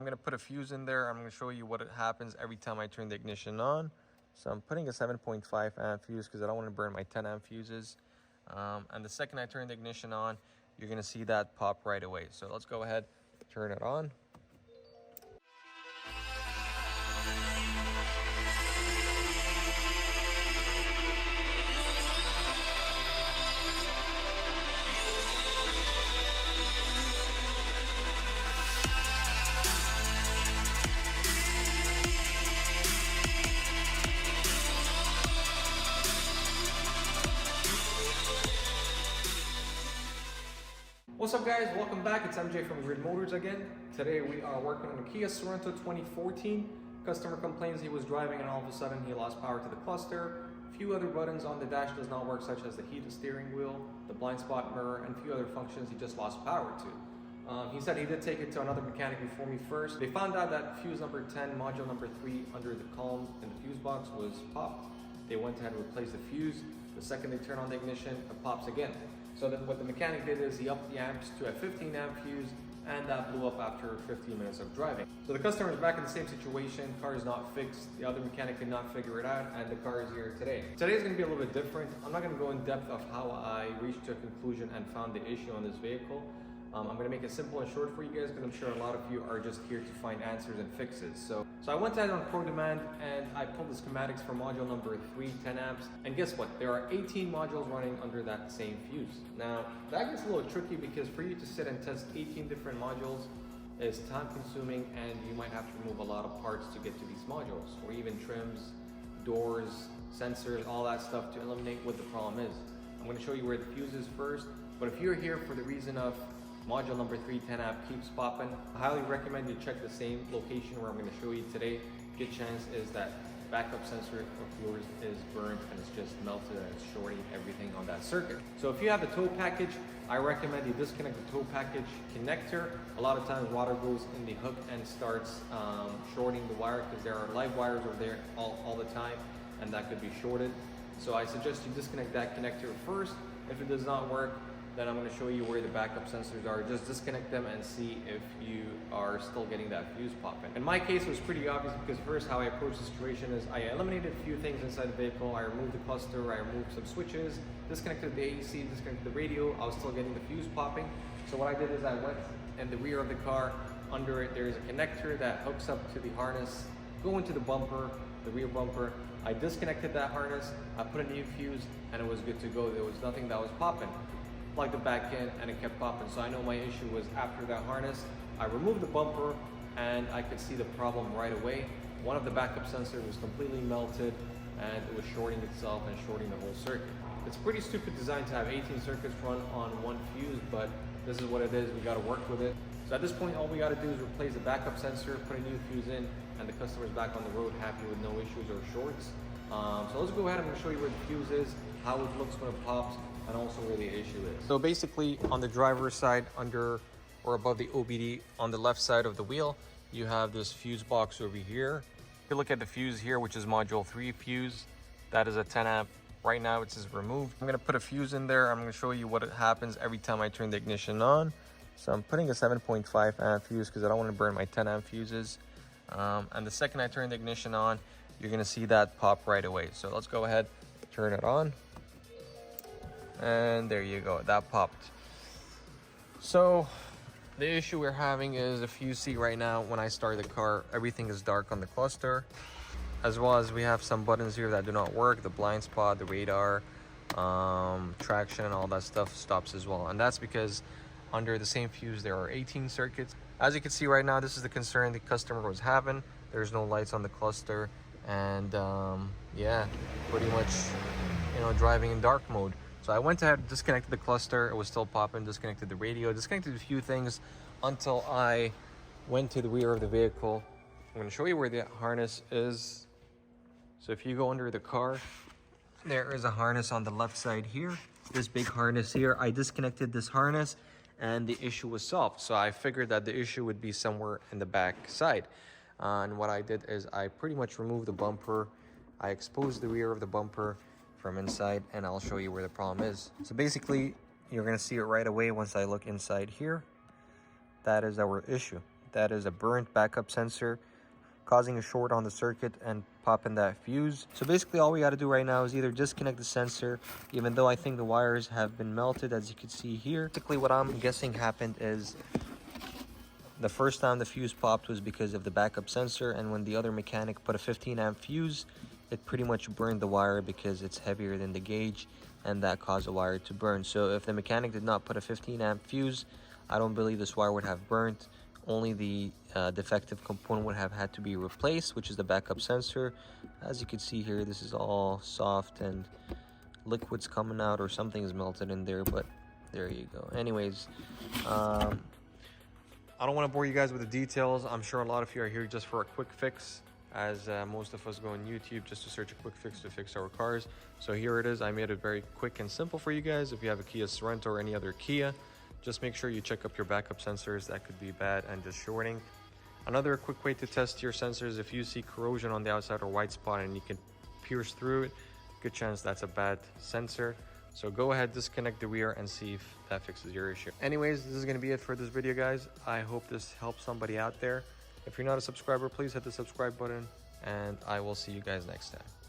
I'm going to put a fuse in there. I'm going to show you what happens every time I turn the ignition on. So I'm putting a 7.5 amp fuse because I don't want to burn my 10 amp fuses. And the second I turn the ignition on, you're going to see that pop right away. So let's go ahead, turn it on. What's up guys, welcome back. It's MJ from Grid Motors again. Today we are working on a Kia Sorento 2014. Customer complains he was driving and all of a sudden he lost power to the cluster. A few other buttons on the dash does not work, such as the heated steering wheel, the blind spot mirror, and a few other functions he just lost power to. He said he did take it to another mechanic before me first. They found out that fuse number 10, module number 3 under the column in the fuse box was popped. They went ahead and replaced the fuse. The second they turn on the ignition, it pops again. So then what the mechanic did is he upped the amps to a 15 amp fuse, and that blew up after 15 minutes of driving. So the customer is back in the same situation. Car is not fixed. The other mechanic could not figure it out, and the car is here today. Today is going to be a little bit different. I'm not going to go in depth of how I reached a conclusion and found the issue on this vehicle. I'm going to make it simple and short for you guys because I'm sure a lot of you are just here to find answers and fixes. So I went ahead on Pro Demand and I pulled the schematics for module number 3, 10 amps. And guess what? There are 18 modules running under that same fuse. Now, that gets a little tricky because for you to sit and test 18 different modules is time consuming, and you might have to remove a lot of parts to get to these modules, or even trims, doors, sensors, all that stuff to eliminate what the problem is. I'm going to show you where the fuse is first, but if you're here for the reason of module number 3, 10 amp keeps popping, I highly recommend you check the same location where I'm going to show you today. Good chance is that backup sensor of yours is burned and it's just melted and it's shorting everything on that circuit. So if you have the tow package, I recommend you disconnect the tow package connector. A lot of times water goes in the hook and starts shorting the wire because there are live wires over there all the time, and that could be shorted. So I suggest you disconnect that connector first. If it does not work, then I'm going to show you where the backup sensors are. Just disconnect them and see if you are still getting that fuse popping. In my case, it was pretty obvious because first how I approached the situation is I eliminated a few things inside the vehicle. I removed the cluster, I removed some switches, disconnected the AC, disconnected the radio. I was still getting the fuse popping. So what I did is I went in the rear of the car. Under it, there is a connector that hooks up to the harness, go into the bumper, the rear bumper. I disconnected that harness, I put a new fuse, and it was good to go. There was nothing that was popping. Plugged it back in and it kept popping. So I know my issue was after that harness. I removed the bumper and I could see the problem right away. One of the backup sensors was completely melted and it was shorting itself and shorting the whole circuit. It's pretty stupid design to have 18 circuits run on one fuse, but this is what it is. We got to work with it. So at this point, all we got to do is replace the backup sensor, put a new fuse in, and the customer's back on the road happy with no issues or shorts. So let's go ahead. I'm going to show you where the fuse is, how it looks when it pops, and also where the issue is. So basically on the driver's side, under or above the OBD on the left side of the wheel, you have this fuse box over here. If you look at the fuse here, which is module 3 fuse, that is a 10 amp. Right now it says removed. I'm going to put a fuse in there. I'm going to show you what happens every time I turn the ignition on. So I'm putting a 7.5 amp fuse because I don't want to burn my 10 amp fuses. And the second I turn the ignition on, you're going to see that pop right away. So let's go ahead, turn it on. And there you go, that popped. So the issue we're having is, if you see right now when I start the car, everything is dark on the cluster, as well as we have some buttons here that do not work. The blind spot, the radar, traction, all that stuff stops as well. And that's because under the same fuse there are 18 circuits. As you can see right now, this is the concern the customer was having. There's no lights on the cluster, and yeah, pretty much driving in dark mode. So I went ahead, disconnected the cluster, it was still popping, disconnected the radio, disconnected a few things until I went to the rear of the vehicle. I'm going to show you where the harness is. So if you go under the car, there is a harness on the left side here. This big harness here, I disconnected this harness and the issue was solved. So I figured that the issue would be somewhere in the back side. And what I did is I pretty much removed the bumper. I exposed the rear of the bumper from inside, and I'll show you where the problem is. So basically, you're gonna see it right away once I look inside here. That is our issue. that is a burnt backup sensor causing a short on the circuit and popping that fuse. So basically all we got to do right now is either disconnect the sensor, even though I think the wires have been melted, as you can see here. Basically what I'm guessing happened is the first time the fuse popped was because of the backup sensor, and when the other mechanic put a 15 amp fuse, it pretty much burned the wire because it's heavier than the gauge, and that caused the wire to burn. So if the mechanic did not put a 15 amp fuse, I don't believe this wire would have burnt. Only the defective component would have had to be replaced, which is the backup sensor. As you can see here, this is all soft and liquid's coming out, or something is melted in there, but there you go. Anyways, I don't want to bore you guys with the details. I'm sure a lot of you are here just for a quick fix, as most of us go on YouTube just to search a quick fix to fix our cars. So here it is. I made it very quick and simple for you guys. If you have a Kia Sorento or any other Kia, just make sure you check up your backup sensors. That could be bad and just shorting. Another quick way to test your sensors: if you see corrosion on the outside or white spot and you can pierce through it, good chance that's a bad sensor. So go ahead, disconnect the rear and see if that fixes your issue. Anyways, this is going to be it for this video, guys. I hope this helps somebody out there. If you're not a subscriber, please hit the subscribe button, and I will see you guys next time.